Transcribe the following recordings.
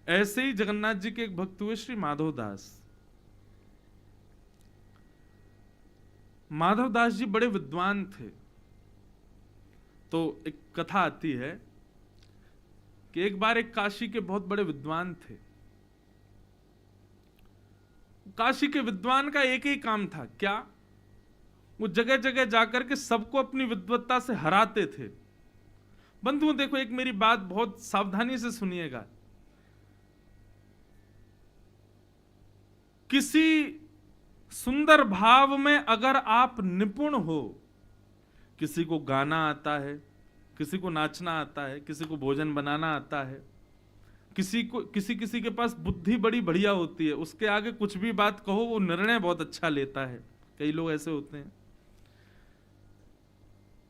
ऐसे ही जगन्नाथ जी के एक भक्त हुए श्री माधव दास। माधव दास जी बड़े विद्वान थे। तो एक कथा आती है कि एक बार एक काशी के बहुत बड़े विद्वान थे। काशी के विद्वान का एक ही काम था, क्या? वो जगह जगह जाकर के सबको अपनी विद्वत्ता से हराते थे। बंधुओं देखो, एक मेरी बात बहुत सावधानी से सुनिएगा। किसी सुंदर भाव में अगर आप निपुण हो, किसी को गाना आता है, किसी को नाचना आता है, किसी को भोजन बनाना आता है, किसी के पास बुद्धि बड़ी बढ़िया होती है, उसके आगे कुछ भी बात कहो वो निर्णय बहुत अच्छा लेता है। कई लोग ऐसे होते हैं।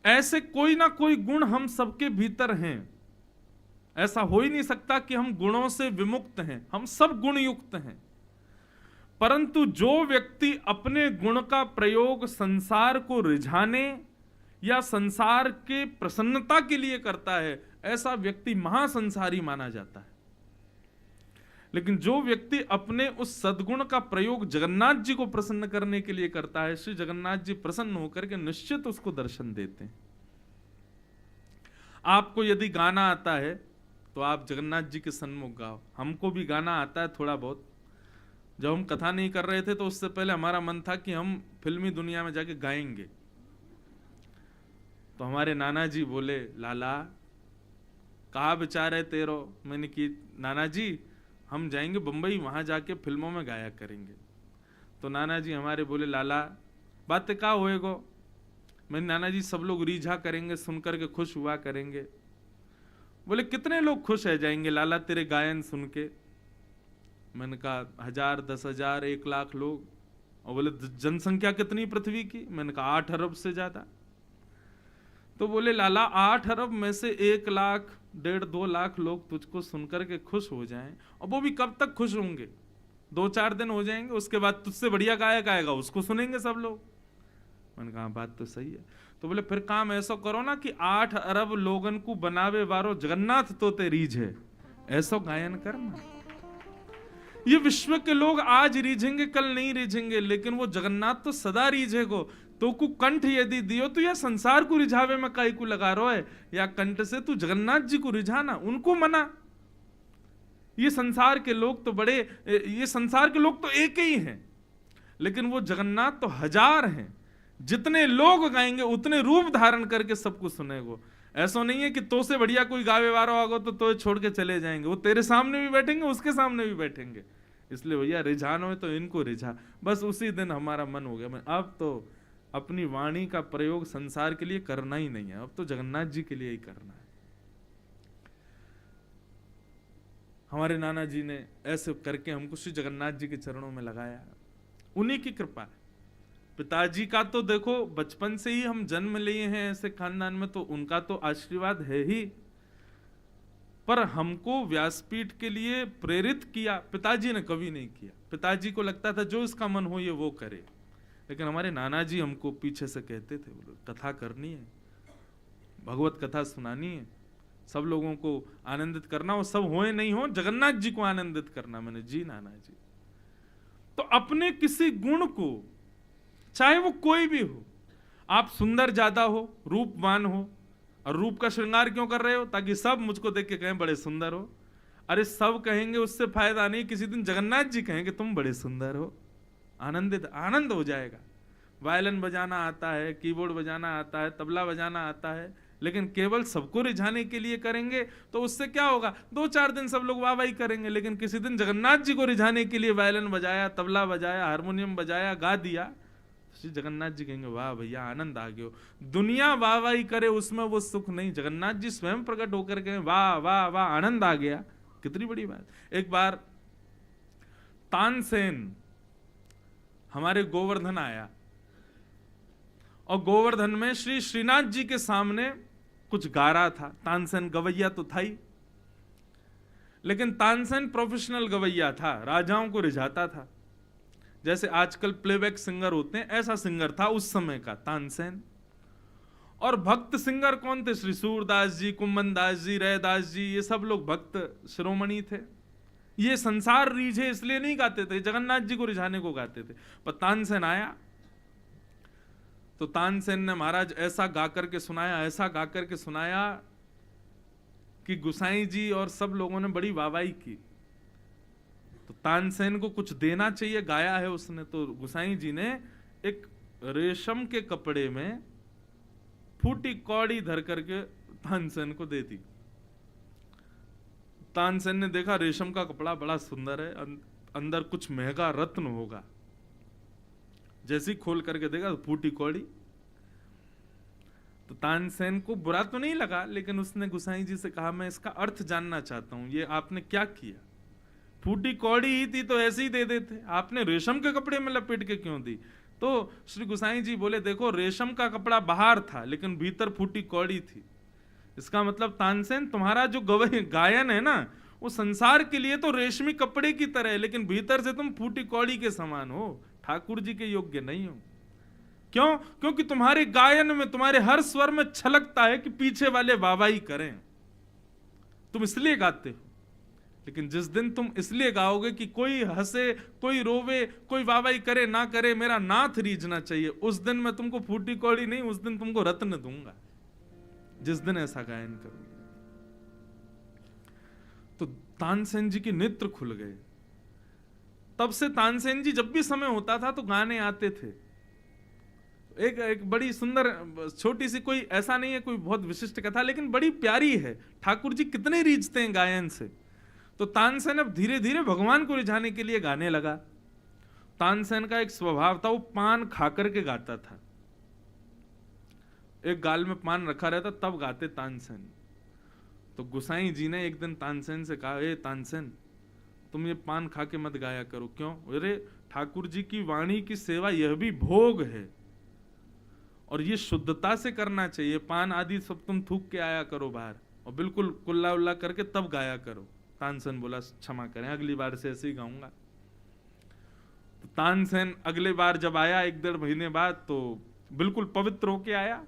ऐसे कोई ना कोई गुण हम सबके भीतर हैं। ऐसा हो ही नहीं सकता कि हम गुणों से विमुक्त हैं, हम सब गुण युक्त हैं। परंतु जो व्यक्ति अपने गुण का प्रयोग संसार को रिझाने या संसार के प्रसन्नता के लिए करता है, ऐसा व्यक्ति महासंसारी माना जाता है। लेकिन जो व्यक्ति अपने उस सद्गुण का प्रयोग जगन्नाथ जी को प्रसन्न करने के लिए करता है, श्री जगन्नाथ जी प्रसन्न होकर के निश्चित उसको दर्शन देते हैं। आपको यदि गाना आता है तो आप जगन्नाथ जी के सन्मुख गाओ। हमको भी गाना आता है थोड़ा बहुत। जब हम कथा नहीं कर रहे थे तो उससे पहले हमारा मन था कि हम फिल्मी दुनिया में जाके गाएंगे। तो हमारे नाना जी बोले, लाला कहाँ विचार है तेरो? मैंने की, नाना जी हम जाएंगे बंबई, वहां जाके फिल्मों में गाया करेंगे। तो नाना जी हमारे बोले, लाला बातें का होएगो? मैंने, नाना जी सब लोग रीझा करेंगे, सुनकर के खुश हुआ करेंगे। बोले कितने लोग खुश रह जाएंगे लाला तेरे गायन सुन के? मैंने कहा 1000, 10,000, 1,00,000 लोग। और बोले जनसंख्या कितनी पृथ्वी की? मैंने कहा 8 अरब से ज्यादा। तो बोले लाला 8 अरब में से 1,00,000, 1.5, 2 लाख लोग तुझको सुनकर के खुश हो जाएं, और वो भी कब तक खुश होंगे? 2-4 दिन हो जाएंगे, उसके बाद तुझसे बढ़िया गायक आएगा, उसको सुनेंगे सब लोग। मैंने कहा बात तो सही है। तो बोले फिर काम ऐसा करो ना कि 8 अरब लोगन को बनावे वारो जगन्नाथ तो ते रीझे, ऐसा गायन करना। ये विश्व के लोग आज रीझेंगे, कल नहीं रीझेंगे, लेकिन वो जगन्नाथ तो सदा रीझेगो। तो को कंठ यदि दियो तो यह संसार को रिझावे में काई को लगा रो है, या कंठ से तू जगन्नाथ जी को रिझाना, उनको मना। ये संसार के लोग तो बड़े, ये संसार के लोग तो एक ही हैं, लेकिन वो जगन्नाथ तो 1000 हैं। जितने लोग गाएंगे उतने रूप धारण करके सबको सुनेगो। ऐसा नहीं है कि तो से बढ़िया कोई गावे वारो आगो तो छोड़ के चले जाएंगे। वो तेरे सामने भी बैठेंगे, उसके सामने भी बैठेंगे। इसलिए भैया रिझान हो तो इनको रिझा। बस उसी दिन हमारा मन हो गया, मैं अब तो अपनी वाणी का प्रयोग संसार के लिए करना ही नहीं है, अब तो जगन्नाथ जी के लिए ही करना है। हमारे नाना जी ने ऐसे करके हमको श्री जगन्नाथ जी के चरणों में लगाया, उन्हीं की कृपा। पिताजी का तो देखो बचपन से ही हम जन्म लिए हैं ऐसे खानदान में, तो उनका तो आशीर्वाद है ही, पर हमको व्यासपीठ के लिए प्रेरित किया पिताजी ने कभी नहीं किया। पिताजी को लगता था जो इसका मन हो ये वो करे, लेकिन हमारे नाना जी हमको पीछे से कहते थे, बोलो कथा करनी है, भगवत कथा सुनानी है, सब लोगों को आनंदित करना, वो सब होए नहीं हो, जगन्नाथ जी को आनंदित करना। मैंने जी नाना जी। तो अपने किसी गुण को, चाहे वो कोई भी हो, आप सुंदर ज्यादा हो, रूपवान हो, और रूप का श्रृंगार क्यों कर रहे हो? ताकि सब मुझको देख के कहें बड़े सुंदर हो। अरे सब कहेंगे उससे फायदा नहीं, किसी दिन जगन्नाथ जी कहेंगे तुम बड़े सुंदर हो, आनंद हो जाएगा। वायलिन बजाना आता है, कीबोर्ड बजाना आता है, तबला बजाना आता है, लेकिन केवल सबको रिझाने के लिए करेंगे तो उससे क्या होगा? 2-4 दिन सब लोग वाह वाही करेंगे, लेकिन किसी दिन जगन्नाथ जी को रिझाने के लिए वायलिन बजाया, तबला बजाया, हारमोनियम बजाया, गा दिया, श्री जगन्नाथ जी कहेंगे वाह भैया आनंद आ गयो। दुनिया वाह वाही करे उसमें वो सुख नहीं, जगन्नाथ जी स्वयं प्रकट होकर कहें वाह वाह वाह आनंद आ गया, कितनी बड़ी बात। एक बार तानसेन हमारे गोवर्धन आया, और गोवर्धन में श्री श्रीनाथ जी के सामने कुछ गा रहा था। तानसेन गवैया तो था ही, लेकिन तानसेन प्रोफेशनल गवैया था, राजाओं को रिझाता था। जैसे आजकल प्लेबैक सिंगर होते हैं, ऐसा सिंगर था उस समय का तानसेन। और भक्त सिंगर कौन थे? श्री सूरदास जी, कुंभन दास जी, रैदास जी, ये सब लोग भक्त शिरोमणि थे। ये संसार रीझे इसलिए नहीं गाते थे, जगन्नाथ जी को रिझाने को गाते थे। पर तानसेन आया तो तानसेन ने महाराज ऐसा गा करके सुनाया, ऐसा गा करके सुनाया कि गुसाई जी और सब लोगों ने बड़ी वाहवाही की। तो तानसेन को कुछ देना चाहिए, गाया है उसने, तो गुसाई जी ने एक रेशम के कपड़े में फूटी कौड़ी धर करके तानसेन को दे दी। तानसेन ने देखा रेशम का कपड़ा बड़ा सुंदर है, अंदर कुछ महंगा रत्न होगा। जैसे ही खोल करके देखा तो फूटी कौड़ी। तो तानसेन को बुरा तो नहीं लगा, लेकिन उसने गुसाई जी से कहा मैं इसका अर्थ जानना चाहता हूं, ये आपने क्या किया? फूटी कौड़ी ही थी तो ऐसे ही दे देते, आपने रेशम के कपड़े में लपेट के क्यों दी? तो श्री गुसाई जी बोले देखो रेशम का कपड़ा बाहर था लेकिन भीतर फूटी कौड़ी थी। इसका मतलब तानसेन तुम्हारा जो गायन है ना, वो संसार के लिए तो रेशमी कपड़े की तरह है, लेकिन भीतर से तुम फूटी कौड़ी के समान हो, ठाकुर जी के योग्य नहीं हो। क्यों? क्योंकि तुम्हारे गायन में, तुम्हारे हर स्वर में छलकता है कि पीछे वाले वाहवाही करें, तुम इसलिए गाते हो। लेकिन जिस दिन तुम इसलिए गाओगे कि कोई हंसे, कोई रोवे, कोई वाहवाही करे ना करे, मेरा नाथ रीझना चाहिए, उस दिन मैं तुमको फूटी कौड़ी नहीं, उस दिन तुमको रत्न दूंगा, जिस दिन ऐसा गायन करोगे। तो तानसेन जी के नेत्र खुल गए। तब से तानसेन जी जब भी समय होता था तो गाने आते थे। एक बड़ी सुंदर छोटी सी, कोई ऐसा नहीं है कोई बहुत विशिष्ट कथा, लेकिन बड़ी प्यारी है। ठाकुर जी कितने रीझते हैं गायन से। तो तानसेन अब धीरे धीरे भगवान को रिझाने के लिए गाने लगा। तानसेन का एक स्वभाव था, वो पान खा करके गाता था। एक गाल में पान रखा रहता तब गाते तानसेन। तो गुसाई जी ने एक दिन तानसेन से कहा, ए तानसेन तुम ये पान खा के मत गाया करो। क्यों? अरे ठाकुर जी की वाणी की सेवा यह भी भोग है और ये शुद्धता से करना चाहिए। पान आदि सब तुम थूक के आया करो बाहर और बिल्कुल कुल्ला उल्ला करके तब गाया करो। तानसेन बोला क्षमा करें, अगली बार से ऐसे ही गाऊंगा। तो तानसेन अगले बार जब आया 1-1.5 महीने बाद, तो बिल्कुल पवित्र होके आया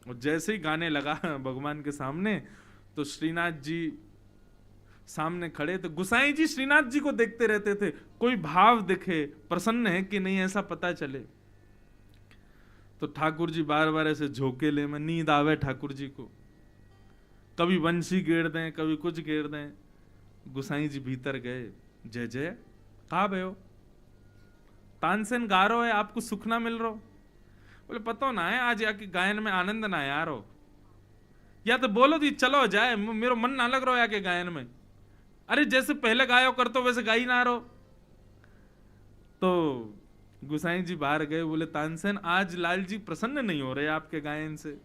और जैसे ही गाने लगा भगवान के सामने, तो श्रीनाथ जी सामने खड़े थे। गुसाई जी श्रीनाथ जी को देखते रहते थे, कोई भाव दिखे, प्रसन्न है कि नहीं ऐसा पता चले। तो ठाकुर जी बार बार ऐसे झोंकेले में, नींद आवे ठाकुर जी को, कभी बंसी गेड़ दें, कभी कुछ गेड़ दें। गुसाई जी भीतर गए, जय जय कहा भयो, तानसेन गा रो है, आपको सुख ना मिल रो? बोले पता ना है, आज आके गायन में आनंद ना यार हो, या तो बोलो जी चलो जाए, मेरा मन ना लग रहा है आके गायन में। अरे जैसे पहले गायो कर तो वैसे गाई ना रहो। तो गुसाई जी बाहर गए, बोले तानसेन आज लाल जी प्रसन्न नहीं हो रहे आपके गायन से।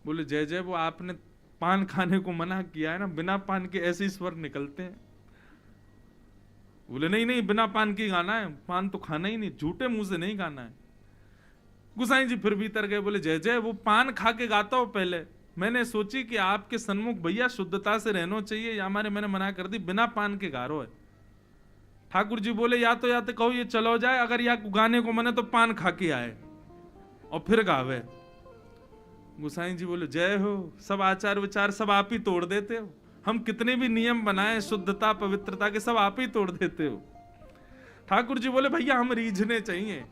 बोले जय जय, वो आपने पान खाने को मना किया है ना, बिना पान के ऐसे स्वर निकलते हैं। बोले नहीं नहीं, बिना पान के गाना है, पान तो खाना ही नहीं, झूठे मुंह से नहीं गाना है। गुसाई जी फिर भीतर गए, बोले जय जय, वो पान खा के गाता हो पहले, मैंने सोची कि आपके सन्मुख भैया शुद्धता से रहना चाहिए, या हमारे मैंने मना कर दी, बिना पान के गा रो है। ठाकुर जी बोले या तो कहो ये चलो जाए, अगर या गाने को मने तो पान खा के आए और फिर गावे। गुसाई जी बोले जय हो, सब आचार विचार सब आप ही तोड़ देते हो, हम कितने भी नियम बनाए शुद्धता पवित्रता के, सब आप ही तोड़ देते हो। ठाकुर जी बोले भैया हम रीझने चाहिए,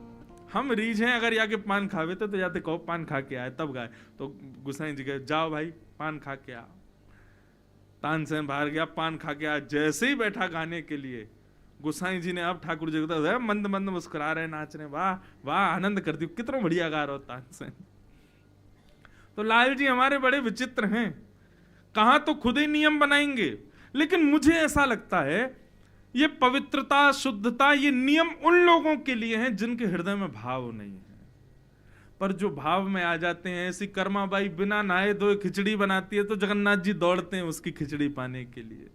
हम रीझे, अगर या के पान खावे तो या तो कहो पान खा के आए तब गाए। तो गुसाई जी कहे जाओ भाई पान खा के आ। तानसेन बाहर गया, पान खा के आ, जैसे ही बैठा गाने के लिए, गुसाई जी ने अब ठाकुर जी को मंद मंद मुस्कुरा रहे, नाच रहे, वाह वाह आनंद कर दी, कितना बढ़िया गा रहा हो तानसेन। तो लाल जी हमारे बड़े विचित्र हैं, कहां तो खुद ही नियम बनाएंगे, लेकिन मुझे ऐसा लगता है ये पवित्रता शुद्धता ये नियम उन लोगों के लिए हैं जिनके हृदय में भाव नहीं है। पर जो भाव में आ जाते हैं, ऐसी कर्माबाई बिना नहाए धोए खिचड़ी बनाती है तो जगन्नाथ जी दौड़ते हैं उसकी खिचड़ी पाने के लिए।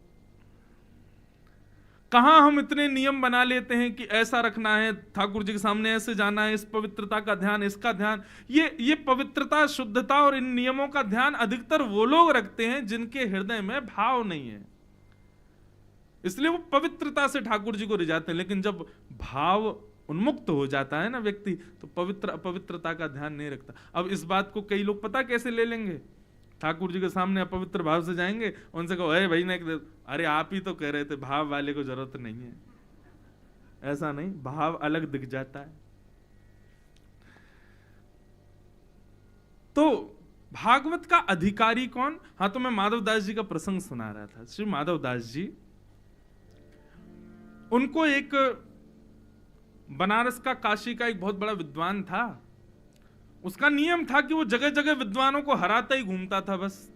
कहां हम इतने नियम बना लेते हैं कि ऐसा रखना है, ठाकुर जी के सामने ऐसे जाना है, इस पवित्रता का ध्यान, इसका ध्यान। ये पवित्रता शुद्धता और इन नियमों का ध्यान अधिकतर वो लोग रखते हैं जिनके हृदय में भाव नहीं है, इसलिए वो पवित्रता से ठाकुर जी को रिझाते हैं। लेकिन जब भाव उन्मुक्त हो जाता है ना व्यक्ति, तो पवित्र अपवित्रता का ध्यान नहीं रखता। अब इस बात को कई लोग पता कैसे ले लेंगे, ठाकुर जी के सामने अपवित्र भाव से जाएंगे, उनसे कहो अरे भाई ने, अरे आप ही तो कह रहे थे भाव वाले को जरूरत नहीं है। ऐसा नहीं, भाव अलग दिख जाता है। तो भागवत का अधिकारी कौन? हाँ, तो मैं माधवदास जी का प्रसंग सुना रहा था। श्री माधवदास जी, उनको एक बनारस का, काशी का एक बहुत बड़ा विद्वान था। उसका नियम था कि वो जगह जगह विद्वानों को हराता ही घूमता था। बस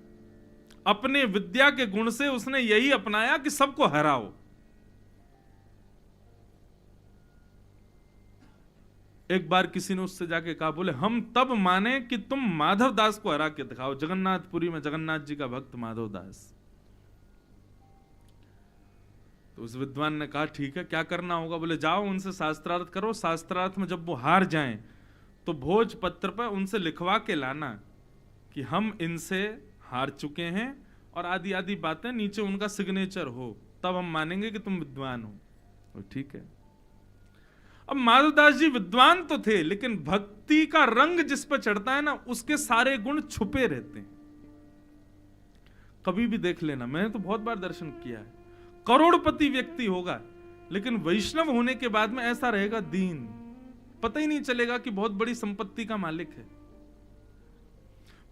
अपने विद्या के गुण से उसने यही अपनाया कि सबको हराओ। एक बार किसी ने उससे जाके कहा, बोले हम तब माने कि तुम माधवदास को हरा के दिखाओ। जगन्नाथपुरी में जगन्नाथ जी का भक्त माधवदास। तो उस विद्वान ने कहा ठीक है, क्या करना होगा? बोले जाओ उनसे शास्त्रार्थ करो, शास्त्रार्थ में जब वो हार जाएं तो भोजपत्र पर उनसे लिखवा के लाना कि हम इनसे हार चुके हैं और आदि आदि बातें, नीचे उनका सिग्नेचर हो, तब हम मानेंगे कि तुम विद्वान हो। ठीक है। अब माधवदास जी विद्वान तो थे, लेकिन भक्ति का रंग जिस पर चढ़ता है ना, उसके सारे गुण छुपे रहते हैं। कभी भी देख लेना, मैंने तो बहुत बार दर्शन किया है, करोड़पति व्यक्ति होगा लेकिन वैष्णव होने के बाद में ऐसा रहेगा दीन, पता ही नहीं चलेगा कि बहुत बड़ी संपत्ति का मालिक है।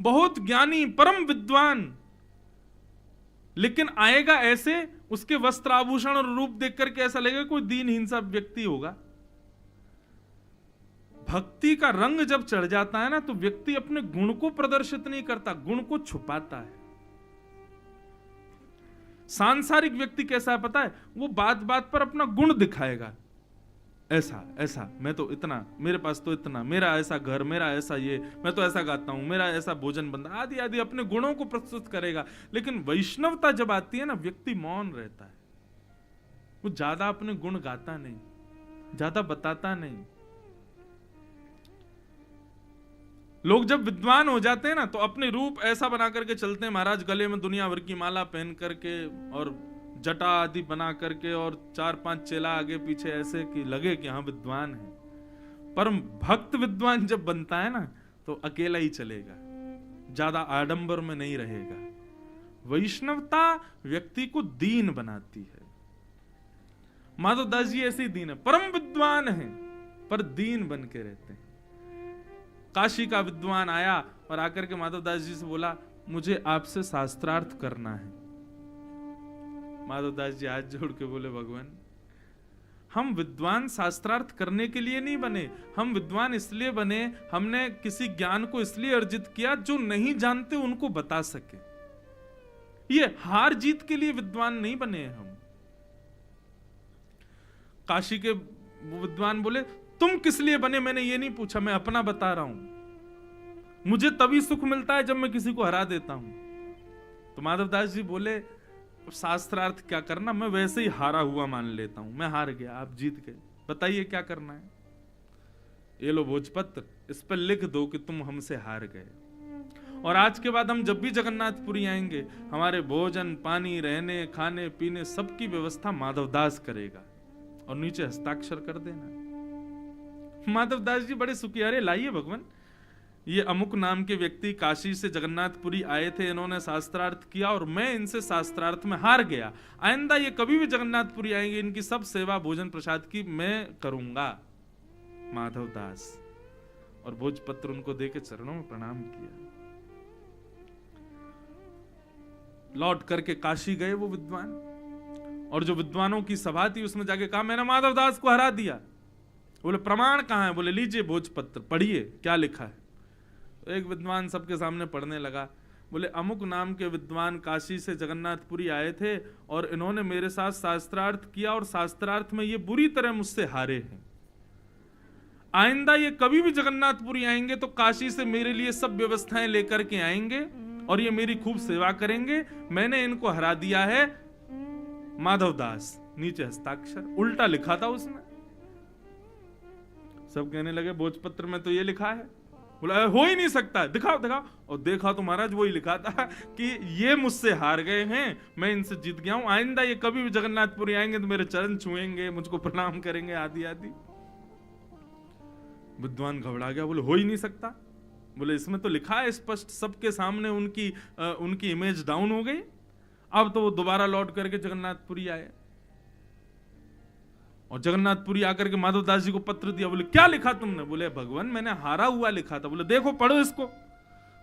बहुत ज्ञानी, परम विद्वान, लेकिन आएगा ऐसे, उसके वस्त्र आभूषण और रूप देख करके ऐसा लगेगा कोई दीनहीन सा व्यक्ति होगा। भक्ति का रंग जब चढ़ जाता है ना, तो व्यक्ति अपने गुण को प्रदर्शित नहीं करता, गुण को छुपाता है। सांसारिक व्यक्ति कैसा है पता है? वो बात बात पर अपना गुण दिखाएगा, ऐसा ऐसा, मैं तो इतना, मेरे पास तो इतना, मेरा ऐसा घर, मेरा ऐसा ये, मैं तो ऐसा गाता हूं, मेरा ऐसा भोजन बनता, आदि आदि अपने गुणों को प्रस्तुत करेगा। लेकिन वैष्णवता जब आती है ना, व्यक्ति मौन रहता है, वो ज्यादा अपने गुण गाता नहीं, ज्यादा बताता नहीं। लोग जब विद्वान हो जाते हैं ना, तो अपने रूप ऐसा बना करके चलते हैं महाराज, गले में दुनिया भर की माला पहन करके और जटा आदि बना करके, और 4-5 चेला आगे पीछे, ऐसे कि लगे कि हाँ विद्वान है। पर भक्त विद्वान जब बनता है ना, तो अकेला ही चलेगा, ज्यादा आडंबर में नहीं रहेगा। वैष्णवता व्यक्ति को दीन बनाती है। माधवदास जी ऐसे ही दीन है, परम विद्वान है पर दीन बन के रहते हैं। काशी का विद्वान आया और आकर के माधवदास जी से बोला, मुझे आपसे शास्त्रार्थ करना है। माधवदास जी हाथ जोड़ के बोले, भगवान हम विद्वान शास्त्रार्थ करने के लिए नहीं बने, हम विद्वान इसलिए बने, हमने किसी ज्ञान को इसलिए अर्जित किया जो नहीं जानते उनको बता सके। ये हार जीत के लिए विद्वान नहीं बने हम। काशी के विद्वान बोले, तुम किस लिए बने? मैंने ये नहीं पूछा, मैं अपना बता रहा हूं। मुझे तभी सुख मिलता है जब मैं किसी को हरा देता हूं। तो माधवदास जी बोले, शास्त्रार्थ क्या करना, मैं वैसे ही हारा हुआ मान लेता हूं, मैं हार गया, आप जीत गए, बताइए क्या करना है? ये लो भोजपत्र, इस पर लिख दो कि तुम हमसे हार गए, और आज के बाद हम जब भी जगन्नाथपुरी आएंगे, हमारे भोजन पानी, रहने खाने पीने सबकी व्यवस्था माधवदास करेगा, और नीचे हस्ताक्षर कर देना। माधवदास जी बड़े सुखी, अरे लाइए भगवान, ये अमुक नाम के व्यक्ति काशी से जगन्नाथपुरी आए थे, इन्होंने शास्त्रार्थ किया और मैं इनसे शास्त्रार्थ में हार गया। आइंदा ये कभी भी जगन्नाथपुरी आएंगे, इनकी सब सेवा भोजन प्रसाद की मैं करूंगा। माधवदास, और भोजपत्र उनको देके चरणों में प्रणाम किया। लौट करके काशी गए वो विद्वान, और जो विद्वानों की सभा थी उसमें जाके कहा, मैंने माधवदास को हरा दिया। बोले प्रमाण कहां है? बोले लीजिए भोजपत्र, पढ़िए क्या लिखा है। तो एक विद्वान सबके सामने पढ़ने लगा। बोले अमुक नाम के विद्वान काशी से जगन्नाथपुरी आए थे और इन्होंने मेरे साथ शास्त्रार्थ किया और शास्त्रार्थ में ये बुरी तरह मुझसे हारे हैं। आइंदा ये कभी भी जगन्नाथपुरी आएंगे तो काशी से मेरे लिए सब व्यवस्थाएं लेकर के आएंगे और ये मेरी खूब सेवा करेंगे। मैंने इनको हरा दिया है। माधवदास, नीचे हस्ताक्षर, उल्टा लिखा था उसमें। सब कहने लगे भोजपत्र में तो ये लिखा है। बोला हो ही नहीं सकता, दिखाओ दिखाओ। और देखा तो महाराज वही लिखा था कि ये मुझसे हार गए हैं, मैं इनसे जीत गया हूं। आइंदा ये कभी भी जगन्नाथपुरी आएंगे तो मेरे चरण छुएंगे, मुझको प्रणाम करेंगे, आदि आदि। विद्वान घबरा गया, बोले हो ही नहीं सकता। बोले इसमें तो लिखा है स्पष्ट, सबके सामने उनकी इमेज डाउन हो गई। अब तो वो दोबारा लौट करके जगन्नाथपुरी आए और जगन्नाथपुरी आकर के माधवदास जी को पत्र दिया। बोले क्या लिखा तुमने? बोले भगवान मैंने हारा हुआ लिखा था। बोले देखो पढ़ो इसको।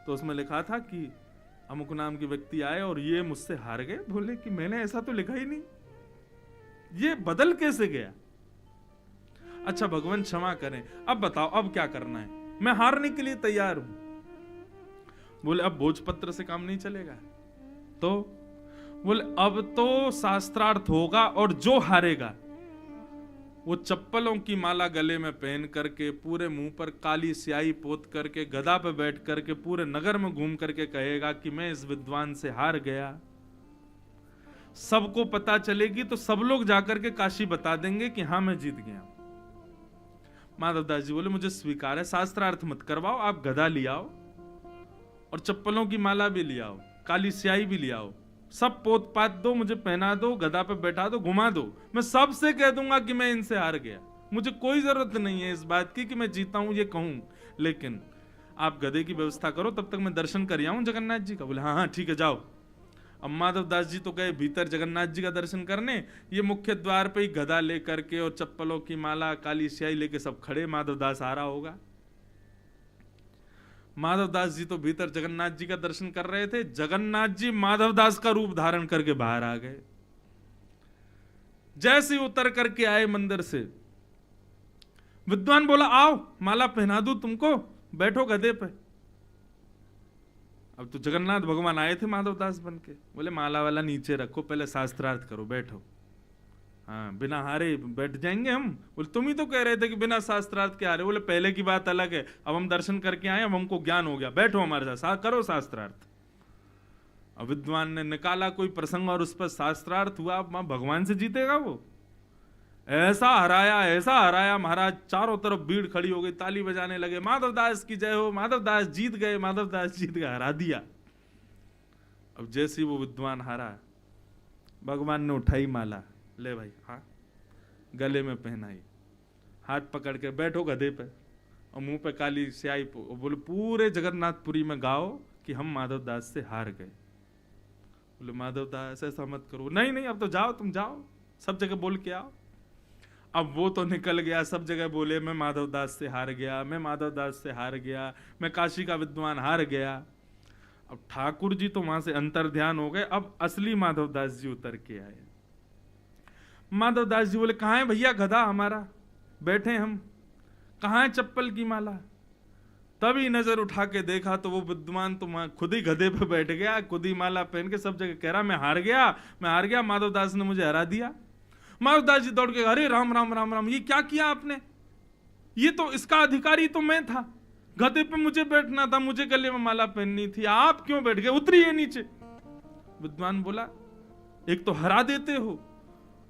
तो उसमें लिखा था कि अमुक नाम के व्यक्ति आए और ये मुझसे हार गए। बोले कि मैंने ऐसा तो लिखा ही नहीं, ये बदल कैसे गया? अच्छा भगवान क्षमा करें, अब बताओ अब क्या करना है? मैं हारने के लिए तैयार हूं। बोले अब भोजपत्र से काम नहीं चलेगा। तो बोले अब तो शास्त्रार्थ होगा और जो हारेगा वो चप्पलों की माला गले में पहन करके, पूरे मुंह पर काली स्याही पोत करके, गधा पे बैठ करके पूरे नगर में घूम करके कहेगा कि मैं इस विद्वान से हार गया। सबको पता चलेगी तो सब लोग जाकर के काशी बता देंगे कि हाँ मैं जीत गया। माधवदास जी बोले मुझे स्वीकार है, शास्त्रार्थ मत करवाओ, आप गधा ले आओ और चप्पलों की माला भी ले आओ, काली स्याही भी ले आओ, सब पोत पात दो, मुझे पहना दो, गधा पे बैठा दो, घुमा दो, मैं सबसे कह दूंगा कि मैं इनसे हार गया। मुझे कोई जरूरत नहीं है इस बात की कि मैं जीता हूं ये कहूं, लेकिन आप गधे की व्यवस्था करो, तब तक मैं दर्शन कर आऊं जगन्नाथ जी का। बोले हाँ हाँ ठीक है जाओ। अब माधवदास जी तो गए भीतर जगन्नाथ जी का दर्शन करने। ये मुख्य द्वार पे ही गधा लेकर के और चप्पलों की माला, काली स्याही लेके सब खड़े, माधवदास आ रहा होगा। माधवदास जी तो भीतर जगन्नाथ जी का दर्शन कर रहे थे, जगन्नाथ जी माधवदास का रूप धारण करके बाहर आ गए। जैसे उतर करके आए मंदिर से, विद्वान बोला आओ माला पहना दूं तुमको, बैठो गधे पे। अब तो जगन्नाथ भगवान आए थे माधवदास बन के। बोले माला वाला नीचे रखो, पहले शास्त्रार्थ करो, बैठो। हाँ बिना हारे बैठ जाएंगे हम? बोले तुम ही तो कह रहे थे कि बिना शास्त्रार्थ के हारे। बोले पहले की बात अलग है, अब हम दर्शन करके आए, अब हमको ज्ञान हो गया, बैठो हमारे साथ, करो शास्त्रार्थ। अब विद्वान ने निकाला कोई प्रसंग और उस पर शास्त्रार्थ हुआ। अब भगवान से जीतेगा वो? ऐसा हराया महाराज, चारों तरफ भीड़ खड़ी हो गई, ताली बजाने लगे, माधवदास की जय हो, माधवदास जीत गए, माधवदास जीत गए, हरा दिया। अब जैसे ही वो विद्वान हारा, भगवान ने उठाई माला, ले भाई हाँ, गले में पहनाई, हाथ पकड़ के बैठो गधे पे और मुंह पे काली स्याही, बोले पूरे जगन्नाथपुरी में गाओ कि हम माधवदास से हार गए। बोले माधवदास ऐसा मत करो। नहीं नहीं अब तो जाओ, तुम जाओ, सब जगह बोल के आओ। अब वो तो निकल गया, सब जगह बोले मैं माधवदास से हार गया, मैं माधवदास से हार गया, मैं काशी का विद्वान हार गया। अब ठाकुर जी तो वहां से अंतर ध्यान हो गए। अब असली माधवदास जी उतर के आए। माधवदास जी बोले कहाँ है भैया गधा हमारा, बैठे हम, कहाँ है चप्पल की माला? तभी नजर उठा के देखा तो वो विद्वान तो वहां खुद ही गधे पे बैठ गया, खुद ही माला पहन के सब जगह कह रहा मैं हार गया, मैं हार गया, माधवदास ने मुझे हरा दिया। माधवदास जी दौड़ के अरे राम राम राम राम, ये क्या किया आपने? ये तो इसका अधिकारी तो मैं था, गधे पे मुझे बैठना था, मुझे गले में माला पहननी थी, आप क्यों बैठ गए? उतरिए नीचे। विद्वान बोला एक तो हरा देते हो,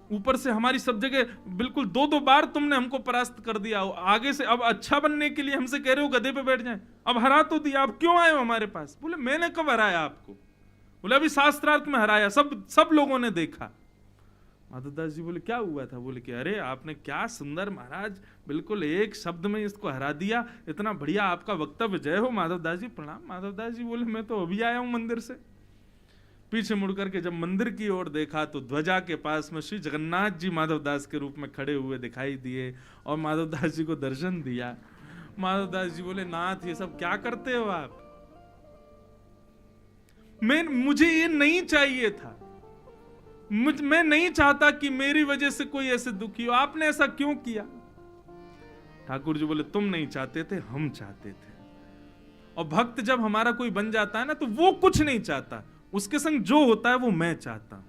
ऊपर से हमारी सब जगह बिल्कुल 2-2 बार तुमने हमको परास्त कर दिया, आगे से अब अच्छा बनने के लिए हमसे कह रहे हो गधे पे बैठ जाए, अब हरा तो दिया, अब क्यों आए हो हमारे पास? बोले मैंने कब हराया आपको? बोले अभी शास्त्रार्थ में हराया, सब लोगों ने देखा। माधवदास जी बोले क्या हुआ था? बोले कि अरे आपने क्या सुंदर महाराज, बिल्कुल एक शब्द में इसको हरा दिया, इतना बढ़िया आपका वक्तव्य, जय हो। माधवदास जी प्रणाम। माधवदास जी बोले मैं तो अभी आया हूं मंदिर से। पीछे मुड़ करके जब मंदिर की ओर देखा तो ध्वजा के पास में श्री जगन्नाथ जी माधवदास के रूप में खड़े हुए दिखाई दिए और माधवदास जी को दर्शन दिया। माधवदास जी बोले नाथ ये सब क्या करते हो आप? मुझे ये नहीं चाहिए था, मैं नहीं चाहता कि मेरी वजह से कोई ऐसे दुखी हो, आपने ऐसा क्यों किया? ठाकुर जी बोले तुम नहीं चाहते थे, हम चाहते थे। और भक्त जब हमारा कोई बन जाता है ना तो वो कुछ नहीं चाहता, उसके संग जो होता है वो मैं चाहता हूं।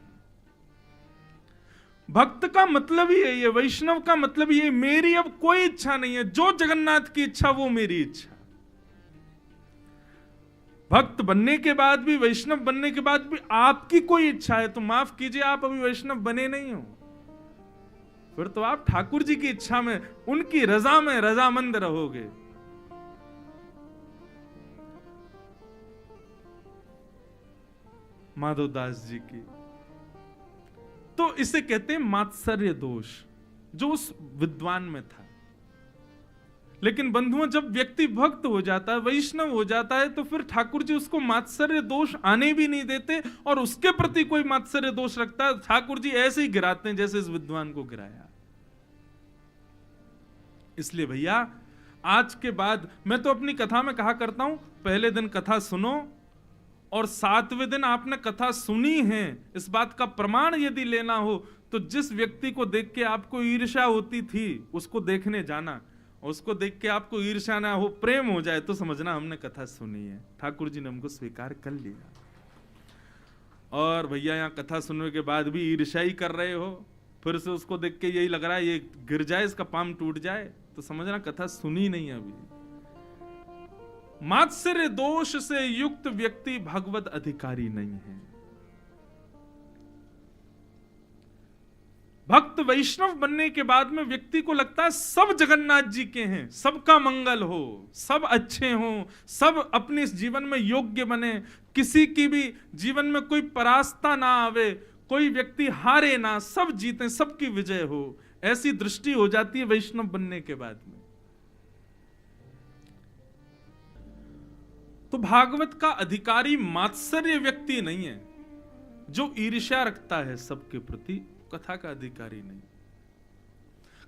भक्त का मतलब ही है ये, वैष्णव का मतलब ये, मेरी अब कोई इच्छा नहीं है, जो जगन्नाथ की इच्छा वो मेरी इच्छा। भक्त बनने के बाद भी, वैष्णव बनने के बाद भी आपकी कोई इच्छा है तो माफ कीजिए आप अभी वैष्णव बने नहीं हो, फिर तो आप ठाकुर जी की इच्छा में, उनकी रजा में रजामंद रहोगे। माधवदास जी की तो इसे कहते हैं मात्सर्य दोष जो उस विद्वान में था। लेकिन बंधुओं, जब व्यक्ति भक्त हो जाता है, वैष्णव हो जाता है, तो फिर ठाकुर जी उसको मात्सर्य दोष आने भी नहीं देते, और उसके प्रति कोई मात्सर्य दोष रखता है ठाकुर जी ऐसे ही गिराते हैं जैसे इस विद्वान को गिराया। इसलिए भैया, आज के बाद मैं तो अपनी कथा में कहा करता हूं, पहले दिन कथा सुनो, और 7वें दिन आपने कथा सुनी है, इस बात का प्रमाण यदि लेना हो तो जिस व्यक्ति को देख के आपको ईर्ष्या होती थी उसको देखने जाना, उसको देख के आपको ईर्ष्या ना हो, प्रेम हो जाए, तो समझना हमने कथा सुनी है, ठाकुर जी ने हमको स्वीकार कर लिया। और भैया यहाँ कथा सुनने के बाद भी ईर्ष्या ही कर रहे हो, फिर से उसको देख के यही लग रहा है ये गिर जाए, इसका पाम टूट जाए, तो समझना कथा सुनी नहीं अभी। मात्सर्य दोष से युक्त व्यक्ति भगवत अधिकारी नहीं है। भक्त वैष्णव बनने के बाद में व्यक्ति को लगता है सब जगन्नाथ जी के हैं, सबका मंगल हो, सब अच्छे हो, सब अपने इस जीवन में योग्य बने, किसी की भी जीवन में कोई परास्ता ना आवे, कोई व्यक्ति हारे ना, सब जीते, सबकी विजय हो, ऐसी दृष्टि हो जाती है वैष्णव बनने के बाद में। तो भागवत का अधिकारी मात्सर्य व्यक्ति नहीं है, जो ईर्ष्या रखता है सबके प्रति, कथा का अधिकारी नहीं।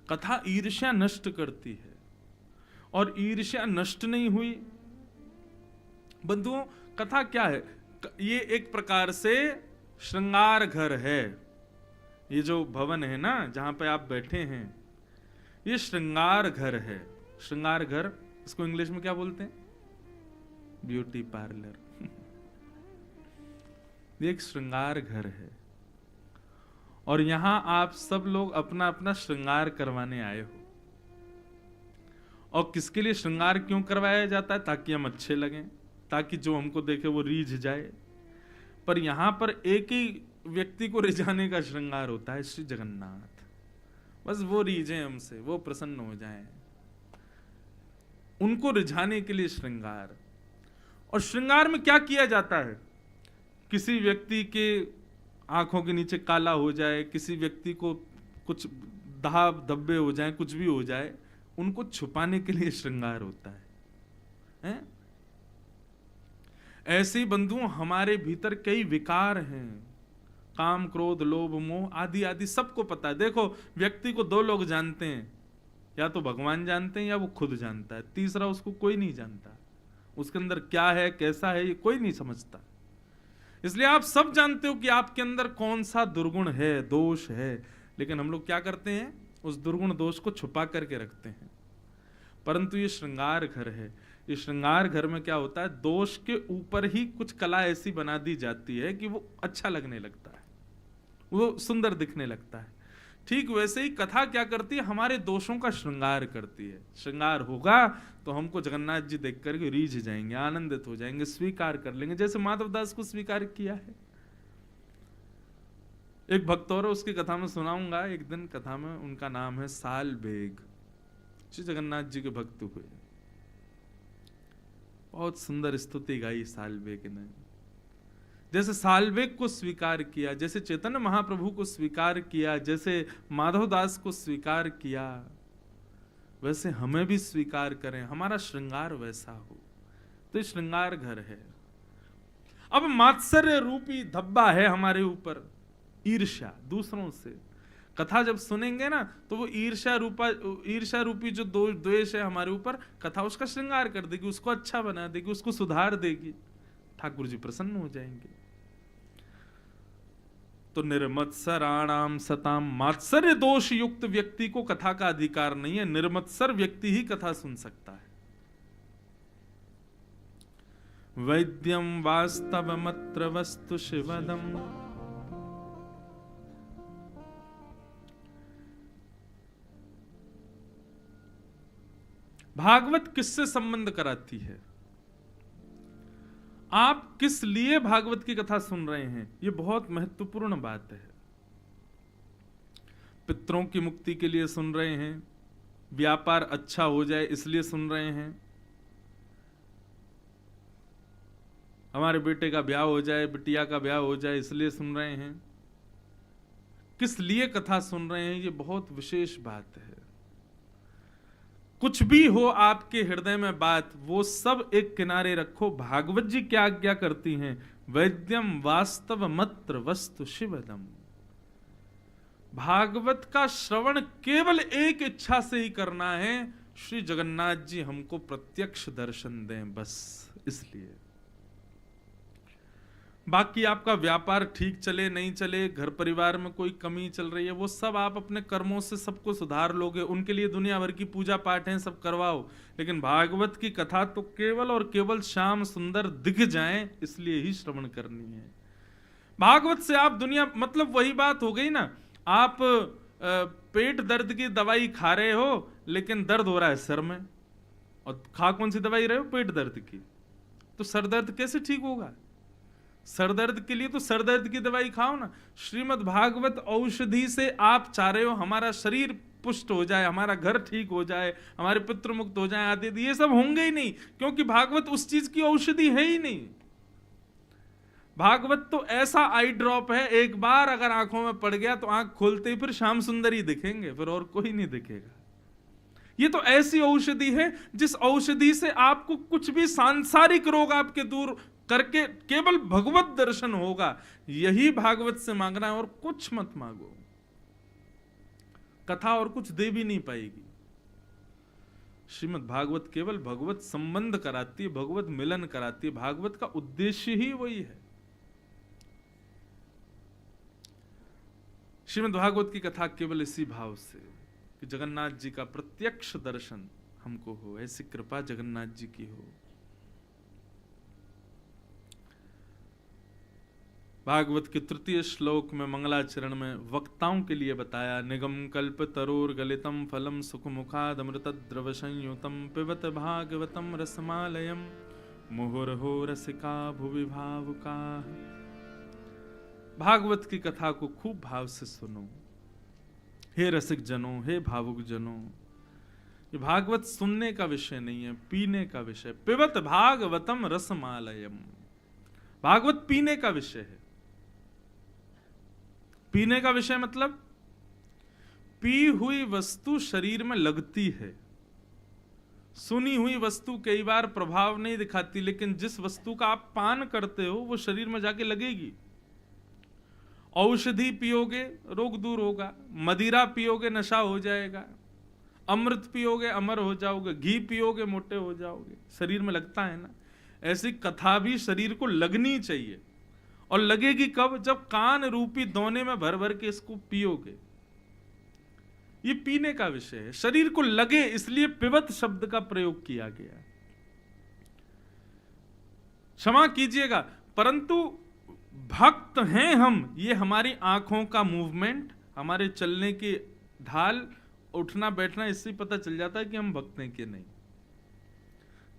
कथा ईर्ष्या नष्ट करती है, और ईर्ष्या नष्ट नहीं हुई बंधुओं, कथा क्या है? ये एक प्रकार से श्रृंगार घर है। ये जो भवन है ना जहां पे आप बैठे हैं, ये श्रृंगार घर है। श्रृंगार घर, इसको इंग्लिश में क्या बोलते हैं? Beauty parlour. ये एक श्रृंगार घर है, और यहां आप सब लोग अपना अपना श्रृंगार करवाने आए हो। और किसके लिए श्रृंगार क्यों करवाया जाता है? ताकि हम अच्छे लगें, ताकि जो हमको देखे वो रीझ जाए। पर यहां पर एक ही व्यक्ति को रिझाने का श्रृंगार होता है, श्री जगन्नाथ। बस वो रीझें हमसे, वो प्रसन्न हो जाएं, उनको रिझाने के लिए श्रृंगार। और श्रृंगार में क्या किया जाता है? किसी व्यक्ति के आंखों के नीचे काला हो जाए, किसी व्यक्ति को कुछ दाग धब्बे हो जाए, कुछ भी हो जाए, उनको छुपाने के लिए श्रृंगार होता है? ऐसे ही बंधुओं, हमारे भीतर कई विकार हैं, काम, क्रोध, लोभ, मोह आदि आदि, सबको पता है। देखो, व्यक्ति को दो लोग जानते हैं, या तो भगवान जानते हैं या वो खुद जानता है, तीसरा उसको कोई नहीं जानता। उसके अंदर क्या है, कैसा है, ये कोई नहीं समझता। इसलिए आप सब जानते हो कि आपके अंदर कौन सा दुर्गुण है, दोष है, लेकिन हम लोग क्या करते हैं? उस दुर्गुण दोष को छुपा करके रखते हैं। परंतु ये श्रृंगार घर है। इस श्रृंगार घर में क्या होता है? दोष के ऊपर ही कुछ कला ऐसी बना दी जाती है कि वो अच्छा लगने लगता है, वो सुंदर दिखने लगता है। ठीक वैसे ही कथा क्या करती है? हमारे दोषों का श्रृंगार करती है। श्रृंगार होगा तो हमको जगन्नाथ जी देख करके रीझ जाएंगे, आनंदित हो जाएंगे, स्वीकार कर लेंगे, जैसे माधवदास को स्वीकार किया है। एक भक्त और उसकी कथा में सुनाऊंगा एक दिन, कथा में। उनका नाम है साल बेग। श्री जगन्नाथ जी के भक्त हुए, बहुत सुंदर स्तुति गाई साल बेग ने। जैसे साल्वेग को स्वीकार किया, जैसे चैतन्य महाप्रभु को स्वीकार किया, जैसे माधवदास को स्वीकार किया, वैसे हमें भी स्वीकार करें, हमारा श्रृंगार वैसा हो। तो ये श्रृंगार घर है। अब मात्सर्य रूपी धब्बा है हमारे ऊपर, ईर्ष्या दूसरों से। कथा जब सुनेंगे ना तो वो ईर्ष्या रूपी जो द्वेष है हमारे ऊपर, कथा उसका श्रृंगार कर देगी, उसको अच्छा बना देगी, उसको सुधार देगी, ठाकुर जी प्रसन्न हो जाएंगे। तो निर्मत्सराणाम सताम, मात्सर्य दोष युक्त व्यक्ति को कथा का अधिकार नहीं है। निर्मत्सर व्यक्ति ही कथा सुन सकता है। वैद्यम वास्तवमत्र वस्तु शिवदम, भागवत किससे संबंध कराती है? आप किस लिए भागवत की कथा सुन रहे हैं, यह बहुत महत्वपूर्ण बात है। पितरों की मुक्ति के लिए सुन रहे हैं, व्यापार अच्छा हो जाए इसलिए सुन रहे हैं, हमारे बेटे का ब्याह हो जाए, बिटिया का ब्याह हो जाए इसलिए सुन रहे हैं, किस लिए कथा सुन रहे हैं, ये बहुत विशेष बात है। कुछ भी हो आपके हृदय में बात, वो सब एक किनारे रखो। भागवत जी क्या आज्ञा करती हैं? वैद्यम वास्तव मत्र वस्तु शिवदम। भागवत का श्रवण केवल एक इच्छा से ही करना है, श्री जगन्नाथ जी हमको प्रत्यक्ष दर्शन दें, बस इसलिए। बाकी आपका व्यापार ठीक चले नहीं चले, घर परिवार में कोई कमी चल रही है, वो सब आप अपने कर्मों से सबको सुधार लोगे। उनके लिए दुनिया भर की पूजा पाठ है, सब करवाओ। लेकिन भागवत की कथा तो केवल और केवल श्याम सुंदर दिख जाएं इसलिए ही श्रवण करनी है। भागवत से आप दुनिया, मतलब वही बात हो गई ना, आप पेट दर्द की दवाई खा रहे हो लेकिन दर्द हो रहा है सर में, और खा कौन सी दवाई रहे हो? पेट दर्द की। तो सर दर्द कैसे ठीक होगा? सर दर्द के लिए तो सर दर्द की दवाई खाओ ना। श्रीमद् भागवत औषधि से आप चाह रहे हो हमारा शरीर पुष्ट हो जाए, हमारा घर ठीक हो जाए, हमारे पितृ मुक्त हो जाए आदि, ये सब होंगे ही नहीं, क्योंकि भागवत उस चीज की औषधि है ही नहीं। भागवत तो ऐसा आई ड्रॉप है, एक बार अगर आंखों में पड़ गया तो आंख खोलते ही फिर श्याम सुंदर ही दिखेंगे, फिर और कोई नहीं दिखेगा। ये तो ऐसी औषधि है जिस औषधि से आपको कुछ भी सांसारिक रोग आपके दूर करके केवल भगवत दर्शन होगा। यही भागवत से मांगना है और कुछ मत मांगो। कथा और कुछ दे भी नहीं पाएगी। श्रीमद् भागवत केवल भगवत संबंध कराती है, भगवत मिलन कराती है। भागवत का उद्देश्य ही वही है। श्रीमद् भागवत की कथा केवल इसी भाव से कि जगन्नाथ जी का प्रत्यक्ष दर्शन हमको हो, ऐसी कृपा जगन्नाथ जी की हो। भागवत के तृतीय श्लोक में मंगलाचरण में वक्ताओं के लिए बताया, निगम कल्प तरोर गलितम फलम सुख मुखाद अमृत द्रव संयुतम पिबत भागवतम रसमालयम मुहुर्हो रसिका भुवि भावुका। भागवत की कथा को खूब भाव से सुनो हे रसिक जनों, हे भावुक जनों। ये भागवत सुनने का विषय नहीं है, पीने का विषय। पिबत भागवतम रसमालयम, भागवत पीने का विषय है। पीने का विषय मतलब पी हुई वस्तु शरीर में लगती है। सुनी हुई वस्तु कई बार प्रभाव नहीं दिखाती, लेकिन जिस वस्तु का आप पान करते हो वो शरीर में जाके लगेगी। औषधि पियोगे रोग दूर होगा, मदिरा पियोगे नशा हो जाएगा, अमृत पियोगे अमर हो जाओगे, घी पियोगे मोटे हो जाओगे। शरीर में लगता है ना, ऐसी कथा भी शरीर को लगनी चाहिए। और लगेगी कब? जब कान रूपी दोने में भर भर के इसको पियोगे। ये पीने का विषय है, शरीर को लगे, इसलिए पिबत शब्द का प्रयोग किया गया। क्षमा कीजिएगा, परंतु भक्त हैं हम, ये हमारी आंखों का मूवमेंट, हमारे चलने की ढाल, उठना बैठना, इससे पता चल जाता है कि हम भक्त हैं कि नहीं।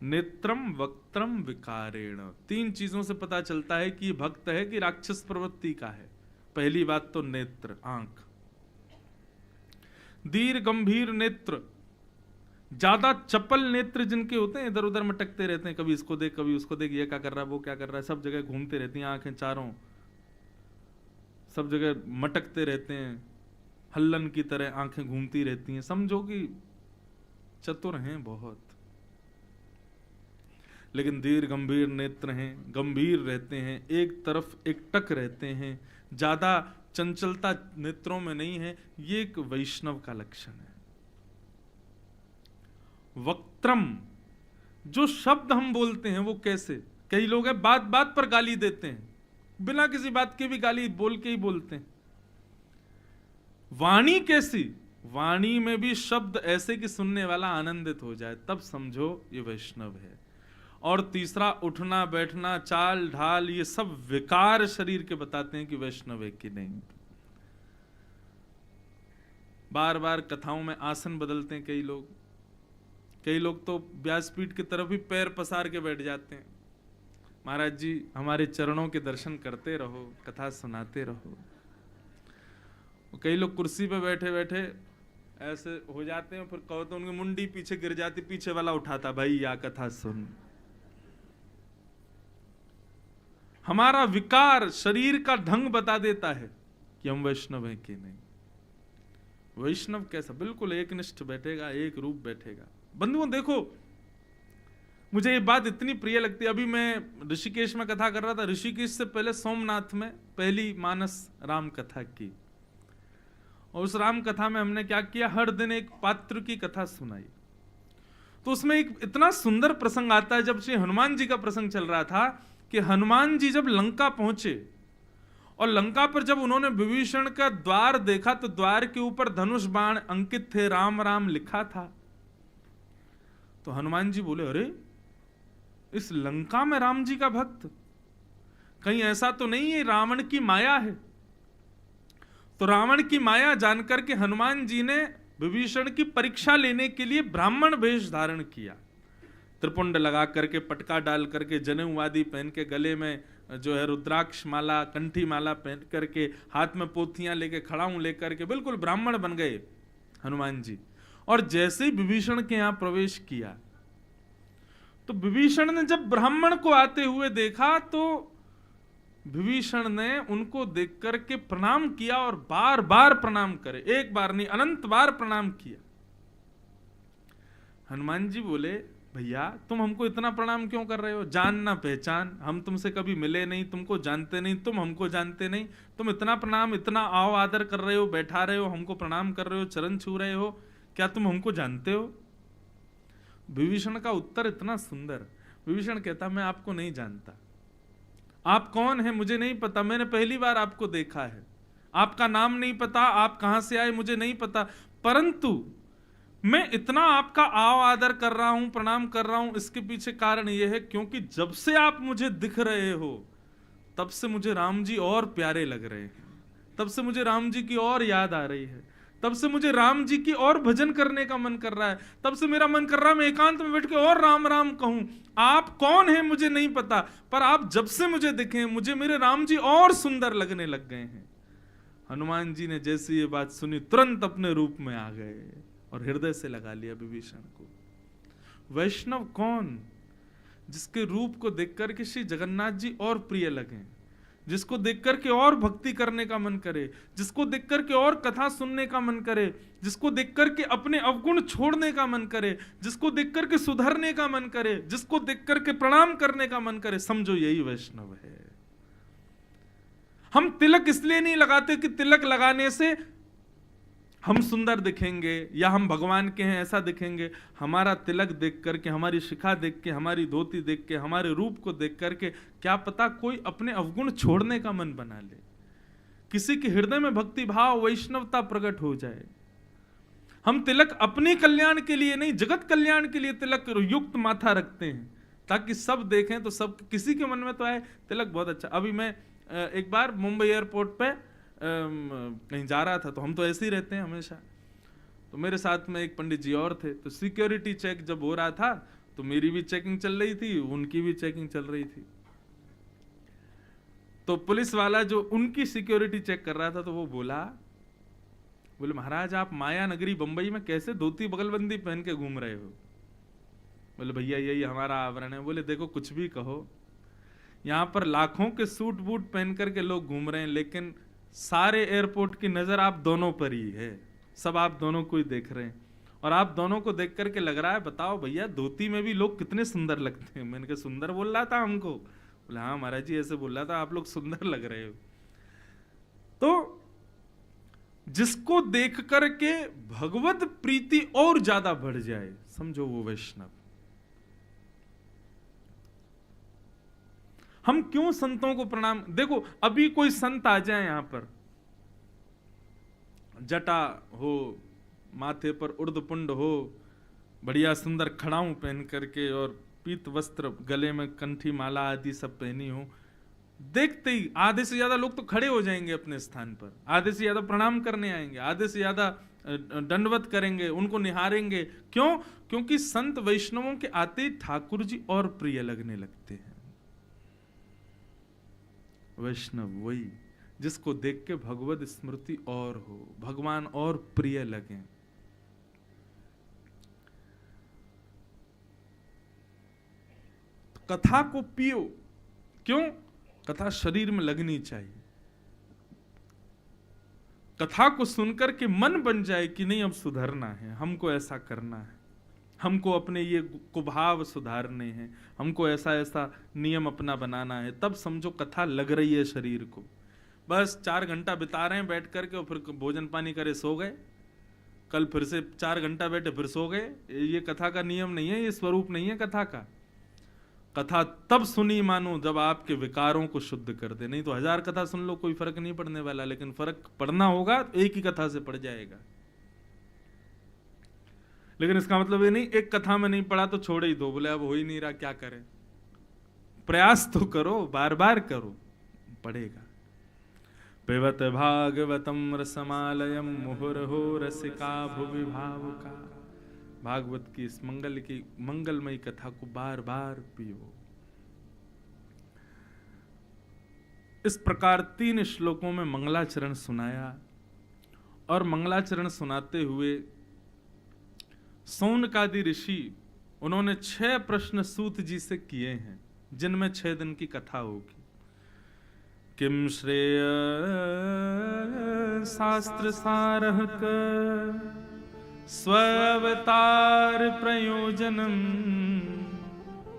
नेत्रम वक्त्रम विकारेण, तीन चीजों से पता चलता है कि भक्त है कि राक्षस प्रवृत्ति का है। पहली बात तो नेत्र, आंख। दीर्घ गंभीर नेत्र, ज्यादा चपल नेत्र जिनके होते हैं, इधर उधर मटकते रहते हैं, कभी इसको देख कभी उसको देख, ये क्या कर रहा है वो क्या कर रहा है, सब जगह घूमते रहती हैं आंखें चारों, सब जगह मटकते रहते हैं, हल्लन की तरह आंखें घूमती रहती हैं। समझो कि चतुर हैं बहुत। लेकिन दीर्घ गंभीर नेत्र हैं, गंभीर रहते हैं, एक तरफ एकटक रहते हैं, ज्यादा चंचलता नेत्रों में नहीं है। ये एक वैष्णव का लक्षण है। वक्त्रम, जो शब्द हम बोलते हैं वो कैसे, कई लोग हैं बात बात पर गाली देते हैं, बिना किसी बात के भी गाली बोल के ही बोलते हैं। वाणी कैसी, वाणी में भी शब्द ऐसे कि सुनने वाला आनंदित हो जाए, तब समझो ये वैष्णव है। और तीसरा, उठना बैठना चाल ढाल, ये सब विकार शरीर के बताते हैं कि वैष्णव है कि नहीं। बार बार कथाओं में आसन बदलते हैं कई लोग, कई लोग तो व्यासपीठ की तरफ ही पैर पसार के बैठ जाते हैं। महाराज जी हमारे चरणों के दर्शन करते रहो, कथा सुनाते रहो। कई लोग कुर्सी पे बैठे बैठे ऐसे हो जाते हैं, फिर कहो तो उनकी मुंडी पीछे गिर जाती, पीछे वाला उठाता, भाई या कथा सुन। हमारा विकार शरीर का ढंग बता देता है कि हम वैष्णव हैं कि नहीं। वैष्णव कैसा, बिल्कुल एकनिष्ठ बैठेगा, एक रूप बैठेगा। बंधुओं देखो, मुझे ये बात इतनी प्रिय लगती है। अभी मैं ऋषिकेश में कथा कर रहा था, ऋषिकेश से पहले सोमनाथ में पहली मानस राम कथा की, और उस राम कथा में हमने क्या किया, हर दिन एक पात्र की कथा सुनाई। तो उसमें एक इतना सुंदर प्रसंग आता है, जब श्री हनुमान जी का प्रसंग चल रहा था कि हनुमान जी जब लंका पहुंचे और लंका पर जब उन्होंने विभीषण का द्वार देखा तो द्वार के ऊपर धनुष बाण अंकित थे, राम राम लिखा था। तो हनुमान जी बोले, अरे इस लंका में राम जी का भक्त, कहीं ऐसा तो नहीं है रावण की माया है। तो रावण की माया जानकर के हनुमान जी ने विभीषण की परीक्षा लेने के लिए ब्राह्मण वेश धारण किया, त्रिपुंड लगा करके, पटका डाल करके, जनेऊ आदि पहन के, गले में जो है रुद्राक्ष माला, कंठी माला पहन करके, हाथ में पोथियां लेके, खड़ाऊं लेकर के बिल्कुल ब्राह्मण बन गए हनुमान जी। और जैसे ही विभीषण के यहां प्रवेश किया तो विभीषण ने जब ब्राह्मण को आते हुए देखा तो विभीषण ने उनको देख करके प्रणाम किया, और बार बार प्रणाम करे, एक बार नहीं अनंत बार प्रणाम किया। हनुमान जी बोले, भैया तुम हमको इतना प्रणाम क्यों कर रहे हो, जान ना पहचान, हम तुमसे कभी मिले नहीं, तुमको जानते नहीं, तुम हमको जानते नहीं, तुम इतना प्रणाम, इतना आओ आदर कर रहे हो, बैठा रहे हो, हमको प्रणाम कर रहे हो, चरण छू रहे हो, क्या तुम हमको जानते हो? विभीषण का उत्तर इतना सुंदर। विभीषण कहता, मैं आपको नहीं जानता, आप कौन हैं मुझे नहीं पता, मैंने पहली बार आपको देखा है, आपका नाम नहीं पता, आप कहां से आए मुझे नहीं पता, परंतु मैं इतना आपका आव आदर कर रहा हूं, प्रणाम कर रहा हूं, इसके पीछे कारण यह है क्योंकि जब से आप मुझे दिख रहे हो तब से मुझे राम जी और प्यारे लग रहे हैं, तब से मुझे राम जी की और याद आ रही है, तब से मुझे राम जी की और भजन करने का मन कर रहा है, तब से मेरा मन कर रहा है मैं एकांत में बैठ के और राम राम कहूं। आप कौन हैं मुझे नहीं पता, पर आप जब से मुझे दिखे मुझे मेरे राम जी और सुंदर लगने लग गए हैं। हनुमान जी ने जैसी ये बात सुनी तुरंत अपने रूप में आ गए और हृदय से लगा लिया विभीषण को। वैष्णव कौन? जिसके रूप को देखकर के श्री जगन्नाथ जी और प्रिय लगे, जिसको देख करके और भक्ति करने का मन करे, जिसको देख करके और कथा सुनने का मन करे, जिसको देख करके अपने अवगुण छोड़ने का मन करे, जिसको देख करके सुधरने का मन करे, जिसको देख करके प्रणाम करने का मन करे, समझो यही वैष्णव है। हम तिलक इसलिए नहीं लगाते कि तिलक लगाने से हम सुंदर दिखेंगे या हम भगवान के हैं ऐसा दिखेंगे। हमारा तिलक देख करके, हमारी शिखा देख के, हमारी धोती देख के, हमारे रूप को देख करके क्या पता कोई अपने अवगुण छोड़ने का मन बना ले, किसी के हृदय में भक्ति भाव वैष्णवता प्रकट हो जाए। हम तिलक अपने कल्याण के लिए नहीं, जगत कल्याण के लिए तिलक युक्त माथा रखते हैं, ताकि सब देखें तो सब, किसी के मन में तो आए तिलक बहुत अच्छा। अभी मैं एक बार मुंबई एयरपोर्ट पे कहीं जा रहा था, तो हम तो ऐसे ही रहते हैं हमेशा, तो मेरे साथ में एक पंडित जी और थे, तो सिक्योरिटी चेक जब हो रहा था तो मेरी भी चेकिंग चल रही थी, उनकी भी चेकिंग चल रही थी। तो पुलिस वाला जो उनकी सिक्योरिटी चेक कर रहा था तो वो बोले महाराज आप माया नगरी बंबई में कैसे धोती बगलबंदी पहन के घूम रहे हो? बोले भैया यही हमारा आवरण है। बोले देखो कुछ भी कहो, यहां पर लाखों के सूट बूट पहन करके लोग घूम रहे हैं, लेकिन सारे एयरपोर्ट की नजर आप दोनों पर ही है, सब आप दोनों को ही देख रहे हैं, और आप दोनों को देख करके लग रहा है बताओ भैया धोती में भी लोग कितने सुंदर लगते हैं। मैंने कहा सुंदर बोल रहा था हमको? बोले हाँ महाराज जी ऐसे बोल रहा था, आप लोग सुंदर लग रहे हो। तो जिसको देख करके भगवत प्रीति और ज्यादा बढ़ जाए, समझो वो वैष्णव। हम क्यों संतों को प्रणाम, देखो अभी कोई संत आ जाए यहां पर, जटा हो, माथे पर उर्धपुंड हो, बढ़िया सुंदर खड़ाऊं पहन करके और पीत वस्त्र, गले में कंठी माला आदि सब पहनी हो, देखते ही आधे से ज्यादा लोग तो खड़े हो जाएंगे अपने स्थान पर, आधे से ज्यादा प्रणाम करने आएंगे, आधे से ज्यादा दंडवत करेंगे, उनको निहारेंगे। क्यों? क्योंकि संत वैष्णवों के आते ठाकुर जी और प्रिय लगने लगते हैं। वैष्णव वही जिसको देख के भगवत स्मृति और हो, भगवान और प्रिय लगे। कथा को पियो, क्यों? कथा शरीर में लगनी चाहिए, कथा को सुनकर के मन बन जाए कि नहीं अब सुधरना है, हमको ऐसा करना है, हमको अपने ये कुभाव सुधारने हैं, हमको ऐसा ऐसा नियम अपना बनाना है, तब समझो कथा लग रही है शरीर को। बस 4 घंटा बिता रहे हैं बैठ करके और फिर भोजन पानी करे सो गए, कल फिर से 4 घंटा बैठे फिर सो गए। ये कथा का नियम नहीं है, ये स्वरूप नहीं है कथा का। कथा तब सुनी मानो जब आपके विकारों को शुद्ध कर दे, नहीं तो 1000 कथा सुन लो कोई फर्क नहीं पड़ने वाला, लेकिन फर्क पड़ना होगा तो एक ही कथा से पड़ जाएगा। लेकिन इसका मतलब ये नहीं एक कथा में नहीं पड़ा तो छोड़ ही दो, बोले अब हो ही नहीं रहा क्या करें। प्रयास तो करो, बार बार करो, पड़ेगा। पिबत भागवतम रसमालयम मुहुर्हो रसिका भुवि भावुका। भागवत की इस मंगलमयी कथा को बार बार पियो। इस प्रकार 3 श्लोकों में मंगलाचरण सुनाया, और मंगलाचरण सुनाते हुए सौनकादि ऋषि उन्होंने 6 प्रश्न सूत जी से किए हैं, जिनमें 6 दिन की कथा होगी। किम श्रेय शास्त्र सारः स्वावतार प्रयोजनम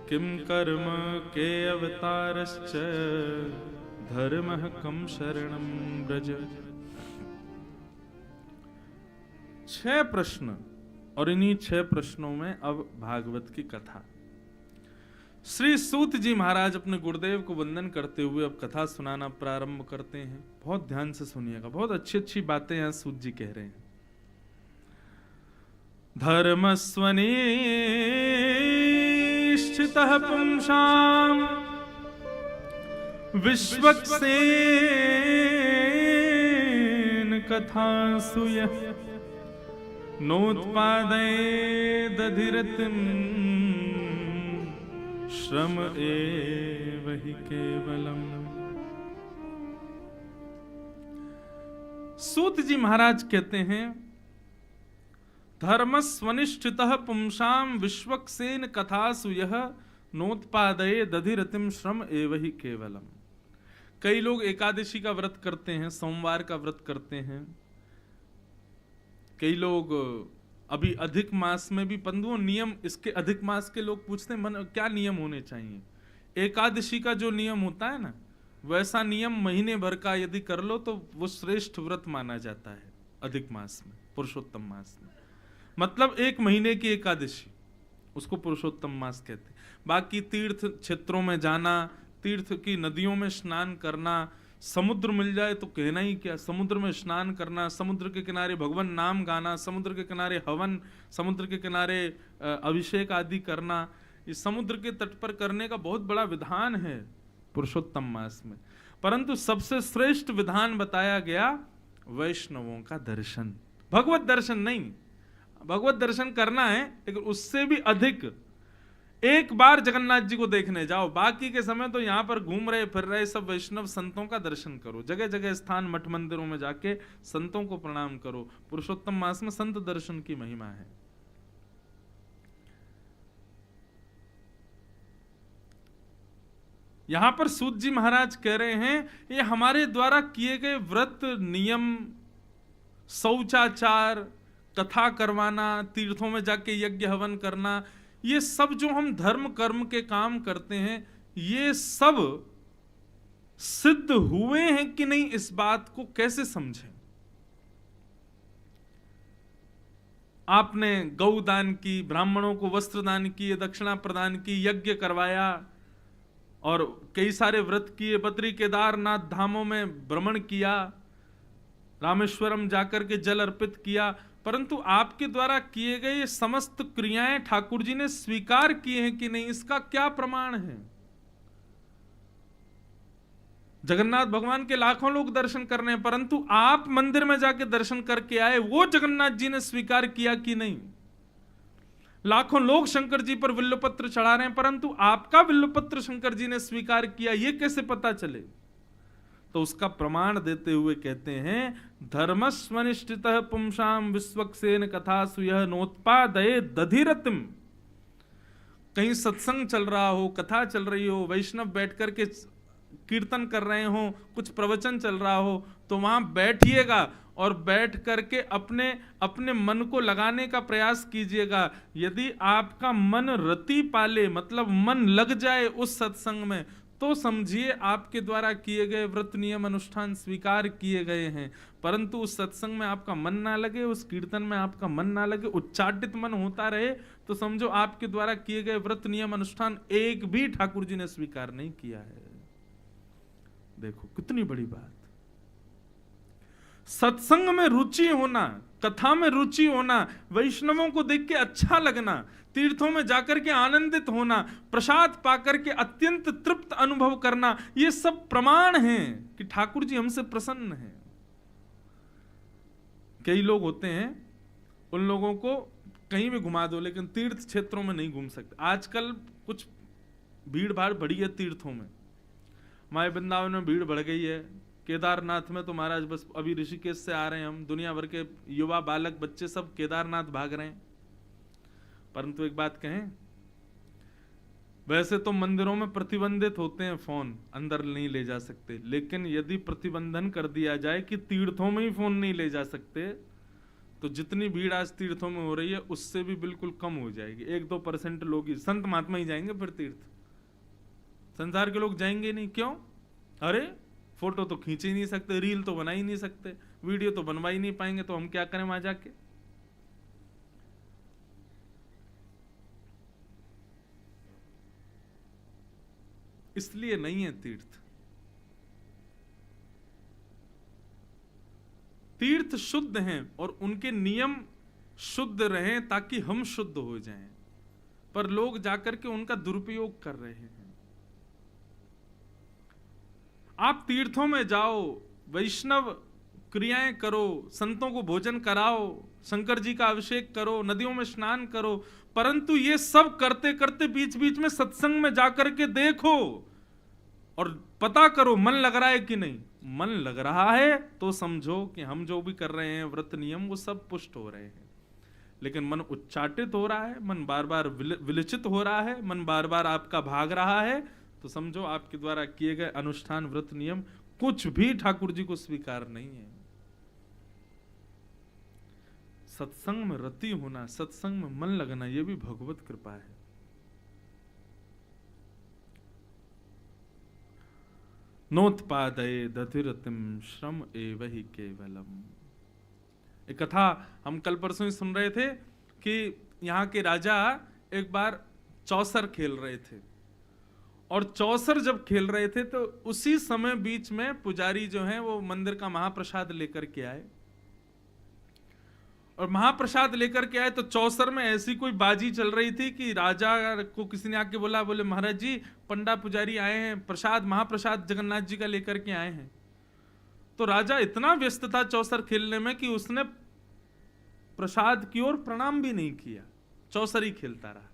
किम कर्म के अवतारश्च धर्मः कम शरणम ब्रज। 6 प्रश्न, और इन्हीं 6 प्रश्नों में अब भागवत की कथा। श्री सूत जी महाराज अपने गुरुदेव को वंदन करते हुए अब कथा सुनाना प्रारंभ करते हैं। बहुत ध्यान से सुनिएगा, बहुत अच्छी अच्छी बातें यहां सूत जी कह रहे हैं। धर्मस्वनिष्ठितः पुंसां विश्वक्सेन कथासु यः नोत्पादयेदधिरतिं श्रम एव हि केवलम्। सूत जी महाराज कहते हैं, धर्मस्वनिष्ठितः पुंसां विश्वक्सेन कथासु यः नोत्पादयेदधिरतिं श्रम एव हि केवलम्। कई लोग एकादशी का व्रत करते हैं, सोमवार का व्रत करते हैं, कई लोग अभी अधिक मास में भी पंद्रह नियम, इसके अधिक मास के लोग पूछते हैं मन क्या नियम होने चाहिए। एकादशी का जो नियम होता है ना, वैसा नियम महीने भर का यदि कर लो तो वो श्रेष्ठ व्रत माना जाता है अधिक मास में, पुरुषोत्तम मास में। मतलब 1 महीने की एकादशी, उसको पुरुषोत्तम मास कहते हैं। बाकी तीर्थ क्षेत्रों में जाना, तीर्थ की नदियों में स्नान करना, समुद्र मिल जाए तो कहना ही क्या, समुद्र में स्नान करना, समुद्र के किनारे भगवान नाम गाना, समुद्र के किनारे हवन, समुद्र के किनारे अभिषेक आदि करना, ये समुद्र के तट पर करने का बहुत बड़ा विधान है पुरुषोत्तम मास में। परंतु सबसे श्रेष्ठ विधान बताया गया वैष्णवों का दर्शन, भगवत दर्शन नहीं, भगवत दर्शन करना है लेकिन उससे भी अधिक एक बार जगन्नाथ जी को देखने जाओ, बाकी के समय तो यहाँ पर घूम रहे फिर रहे सब वैष्णव संतों का दर्शन करो। जगह जगह स्थान मठ मंदिरों में जाके संतों को प्रणाम करो। पुरुषोत्तम मास में संत दर्शन की महिमा है। यहां पर सूत जी महाराज कह रहे हैं, ये हमारे द्वारा किए गए व्रत नियम, शौचाचार, कथा करवाना, तीर्थों में जाके यज्ञ हवन करना, ये सब जो हम धर्म कर्म के काम करते हैं, ये सब सिद्ध हुए हैं कि नहीं, इस बात को कैसे समझें। आपने गौदान की, ब्राह्मणों को वस्त्र दान किए, दक्षिणा प्रदान की, यज्ञ करवाया और कई सारे व्रत किए, बद्री केदारनाथ धामों में भ्रमण किया, रामेश्वरम जाकर के जल अर्पित किया, परंतु आपके द्वारा किए गए ये समस्त क्रियाएं ठाकुर जी ने स्वीकार किए हैं कि नहीं, इसका क्या प्रमाण है। जगन्नाथ भगवान के लाखों लोग दर्शन कर रहे हैं, परंतु आप मंदिर में जाके दर्शन करके आए, वो जगन्नाथ जी ने स्वीकार किया कि नहीं। लाखों लोग शंकर जी पर विल्लपत्र चढ़ा रहे हैं, परंतु आपका विल्लपत्र शंकर जी ने स्वीकार किया, ये कैसे पता चले। तो उसका प्रमाण देते हुए कहते हैं, धर्मस्वनिष्ठितः पुंसां विश्वक्सेन कथासु यः नोत्पादयेत् दधिरतिम्। कहीं सत्संग चल रहा हो, कथा चल रही हो, वैष्णव बैठ करके कीर्तन कर रहे हो, कुछ प्रवचन चल रहा हो, तो वहां बैठिएगा और बैठ करके अपने अपने मन को लगाने का प्रयास कीजिएगा। यदि आपका मन रति पाले, मतलब मन लग जाए उस सत्संग में, तो समझिए आपके द्वारा किए गए व्रत नियम अनुष्ठान स्वीकार किए गए हैं। परंतु उस सत्संग में आपका मन ना लगे, उस कीर्तन में आपका मन ना लगे, उच्चाटित मन होता रहे, तो समझो आपके द्वारा किए गए व्रत नियम अनुष्ठान एक भी ठाकुर जी ने स्वीकार नहीं किया है। देखो कितनी बड़ी बात। सत्संग में रुचि होना, कथा में रुचि होना, वैष्णवों को देख के अच्छा लगना, तीर्थों में जाकर के आनंदित होना, प्रसाद पाकर के अत्यंत तृप्त अनुभव करना, ये सब प्रमाण हैं कि ठाकुर जी हमसे प्रसन्न हैं। कई लोग होते हैं, उन लोगों को कहीं भी घुमा दो लेकिन तीर्थ क्षेत्रों में नहीं घूम सकते। आजकल कुछ भीड़ भाड़ बढ़ी है तीर्थों में, हमारे वृंदावन में भीड़ बढ़ गई है, केदारनाथ में तो महाराज बस अभी ऋषिकेश से आ रहे हैं हम, दुनिया भर के युवा बालक बच्चे सब केदारनाथ भाग रहे हैं। परंतु एक बात कहें, वैसे तो मंदिरों में प्रतिबंधित होते हैं, फोन अंदर नहीं ले जा सकते, लेकिन यदि प्रतिबंधन कर दिया जाए कि तीर्थों में ही फोन नहीं ले जा सकते, तो जितनी भीड़ आज तीर्थों में हो रही है उससे भी बिल्कुल कम हो जाएगी। 1-2% लोग ही, संत महात्मा ही जाएंगे फिर तीर्थ, संसार के लोग जाएंगे नहीं। क्यों? अरे फोटो तो खींच ही नहीं सकते, रील तो बना ही नहीं सकते, वीडियो तो बनवा ही नहीं पाएंगे, तो हम क्या करें वहां जाके। इसलिए नहीं है तीर्थ। तीर्थ शुद्ध हैं और उनके नियम शुद्ध रहें ताकि हम शुद्ध हो जाएं, पर लोग जाकर के उनका दुरुपयोग कर रहे हैं। आप तीर्थों में जाओ, वैष्णव क्रियाएं करो, संतों को भोजन कराओ, शंकर जी का अभिषेक करो, नदियों में स्नान करो, परंतु ये सब करते करते बीच बीच में सत्संग में जाकर के देखो और पता करो मन लग रहा है कि नहीं। मन लग रहा है तो समझो कि हम जो भी कर रहे हैं व्रत नियम वो सब पुष्ट हो रहे हैं। लेकिन मन उच्चाटित हो रहा है, मन बार बार विलचित हो रहा है, मन बार बार आपका भाग रहा है, तो समझो आपके द्वारा किए गए अनुष्ठान व्रत नियम कुछ भी ठाकुर जी को स्वीकार नहीं है। सत्संग में रति होना, सत्संग में मन लगना, यह भी भगवत कृपा है। नोत्पादये दधिरतिम श्रम एवहि केवलम। एक कथा हम कल परसों ही सुन रहे थे कि यहाँ के राजा एक बार चौसर खेल रहे थे, और चौसर जब खेल रहे थे तो उसी समय बीच में पुजारी जो है वो मंदिर का महाप्रसाद लेकर के आए, और महाप्रसाद लेकर के आए तो चौसर में ऐसी कोई बाजी चल रही थी कि राजा को किसी ने आके बोला, बोले महाराज जी पंडा पुजारी आए हैं, प्रसाद महाप्रसाद जगन्नाथ जी का लेकर के आए हैं। तो राजा इतना व्यस्त था चौसर खेलने में कि उसने प्रसाद की ओर प्रणाम भी नहीं किया, चौसर ही खेलता रहा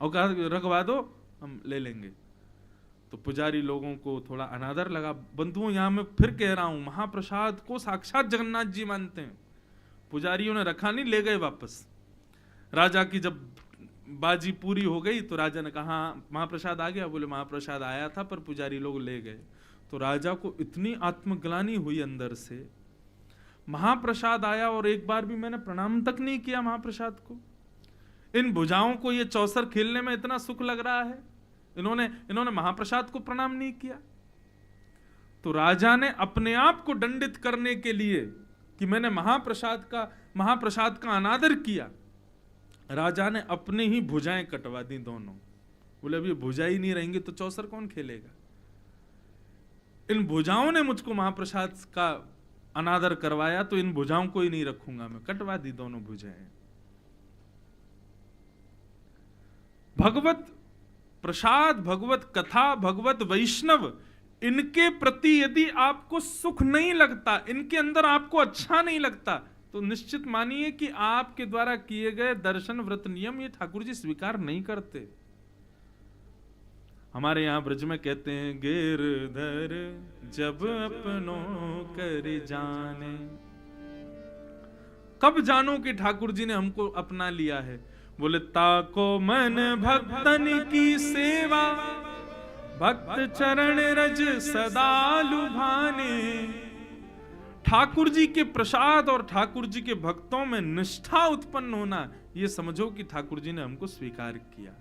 और कहा रखवा दो हम ले लेंगे। तो पुजारी लोगों को थोड़ा अनादर लगा। बंधुओं यहां मैं फिर कह रहा हूं, महाप्रसाद को साक्षात जगन्नाथ जी मानते हैं। पुजारियों ने रखा नहीं, ले गए वापस। राजा की जब बाजी पूरी हो गई तो राजा ने कहा महाप्रसाद आ गया, बोले महाप्रसाद आया था पर पुजारी लोग ले गए। तो राजा को इतनी आत्मग्लानि हुई अंदर से, महाप्रसाद आया और एक बार भी मैंने प्रणाम तक नहीं किया महाप्रसाद को। इन भुजाओं को ये चौसर खेलने में इतना सुख लग रहा है, इन्होंने महाप्रसाद को प्रणाम नहीं किया। तो राजा ने अपने आप को दंडित करने के लिए कि मैंने महाप्रसाद का अनादर किया, राजा ने अपने ही भुजाएं कटवा दी दोनों। बोले अभी भुजा ही नहीं रहेंगी तो चौसर कौन खेलेगा। इन भुजाओं ने मुझको महाप्रसाद का अनादर करवाया तो इन भुजाओं को ही नहीं रखूंगा मैं, कटवा दी दोनों भुजाएं। भगवत प्रसाद, भगवत कथा, भगवत वैष्णव, इनके प्रति यदि आपको सुख नहीं लगता, इनके अंदर आपको अच्छा नहीं लगता, तो निश्चित मानिए कि आपके द्वारा किए गए दर्शन व्रत नियम ये ठाकुर जी स्वीकार नहीं करते। हमारे यहां ब्रज में कहते हैं गिरधर जब अपनों कर जाने। कब जानो कि ठाकुर जी ने हमको अपना लिया है। बोले ताको मन भक्तन की सेवा, भक्त चरण रज सदा लुभाने। ठाकुर जी के प्रसाद और ठाकुर जी के भक्तों में निष्ठा उत्पन्न होना, ये समझो कि ठाकुर जी ने हमको स्वीकार किया।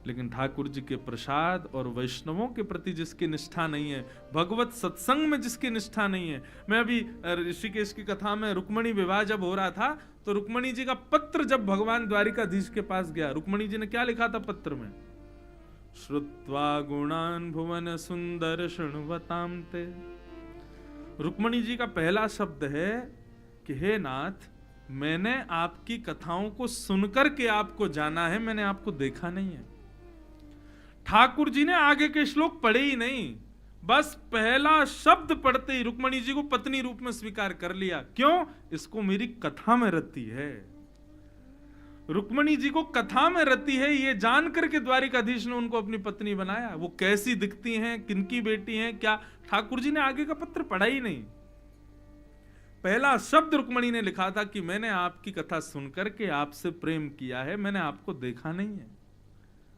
लेकिन ठाकुर जी के प्रसाद और वैष्णवों के प्रति जिसकी निष्ठा नहीं है, भगवत सत्संग में जिसकी निष्ठा नहीं है। मैं अभी ऋषिकेश की कथा में रुक्मणी विवाह जब हो रहा था, तो रुक्मणी जी का पत्र जब भगवान द्वारिकाधीश के पास गया, रुक्मणी जी ने क्या लिखा था पत्र में? श्रुत्वा गुणान भुवन सुंदर शृण्वताम ते। रुक्मणी जी का पहला शब्द है कि हे नाथ, मैंने आपकी कथाओं को सुनकर के आपको जाना है, मैंने आपको देखा नहीं है। ठाकुर जी ने आगे के श्लोक पढ़े ही नहीं, बस पहला शब्द पढ़ते ही रुक्मणी जी को पत्नी रूप में स्वीकार कर लिया। क्यों? इसको मेरी कथा में रति है। रुक्मणी जी को कथा में रति है, ये जान करके द्वारिकाधीश ने उनको अपनी पत्नी बनाया। वो कैसी दिखती हैं, किनकी बेटी हैं, क्या, ठाकुर जी ने आगे का पत्र पढ़ा ही नहीं। पहला शब्द रुक्मणी ने लिखा था कि मैंने आपकी कथा सुनकर के आपसे प्रेम किया है, मैंने आपको देखा नहीं है।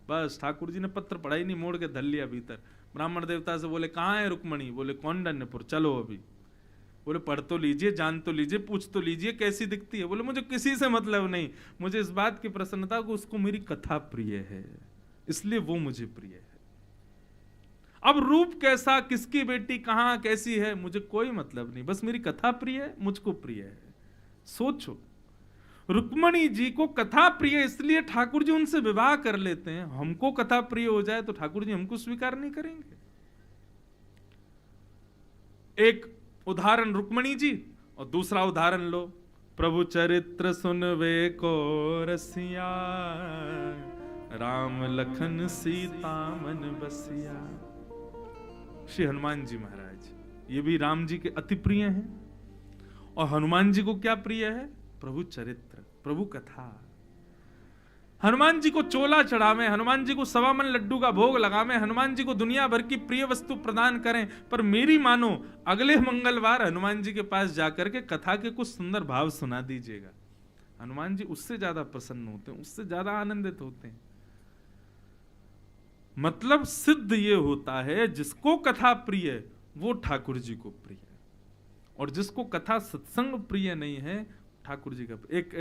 बस ठाकुर जी ने पत्र पढ़ा ही नहीं, मोड़ के धर लिया भीतर। ब्राह्मण देवता से बोले कहाँ है रुक्मणी? बोले कौंडिन्यपुर, चलो अभी। बोले पढ़ तो लीजिए, जान तो लीजिए, पूछ तो लीजिए कैसी दिखती है। बोले मुझे किसी से मतलब नहीं, मुझे इस बात की प्रसन्नता को उसको मेरी कथा प्रिय है, इसलिए वो मुझे प्रिय है। अब रूप कैसा, किसकी बेटी कहां कैसी है, मुझे कोई मतलब नहीं, बस मेरी कथा प्रिय है, मुझको प्रिय है। सोचो, रुक्मणी जी को कथा प्रिय, इसलिए ठाकुर जी उनसे विवाह कर लेते हैं। हमको कथा प्रिय हो जाए तो ठाकुर जी हमको स्वीकार नहीं करेंगे। एक उदाहरण रुक्मणी जी, और दूसरा उदाहरण लो, प्रभु चरित्र सुनवे को रसिया, राम लखन सीता मन बसिया। श्री हनुमान जी महाराज, ये भी राम जी के अति प्रिय हैं। और हनुमान जी को क्या प्रिय है? प्रभु चरित्र, प्रभु कथा। हनुमान जी को चोला चढ़ावे, हनुमान जी को 1.25 मन लड्डू का भोग लगावे, हनुमान जी को दुनिया भर की प्रिय वस्तु प्रदान करें, पर मेरी मानो अगले मंगलवार हनुमान जी के पास जाकर के कथा के कुछ सुंदर भाव सुना दीजिएगा। हनुमान जी उससे ज्यादा प्रसन्न होते हैं, उससे ज्यादा आनंदित होते हैं। मतलब सिद्ध ये होता है, जिसको कथा प्रिय वो ठाकुर जी को प्रिय, और जिसको कथा सत्संग प्रिय नहीं है ठाकुर जी का एक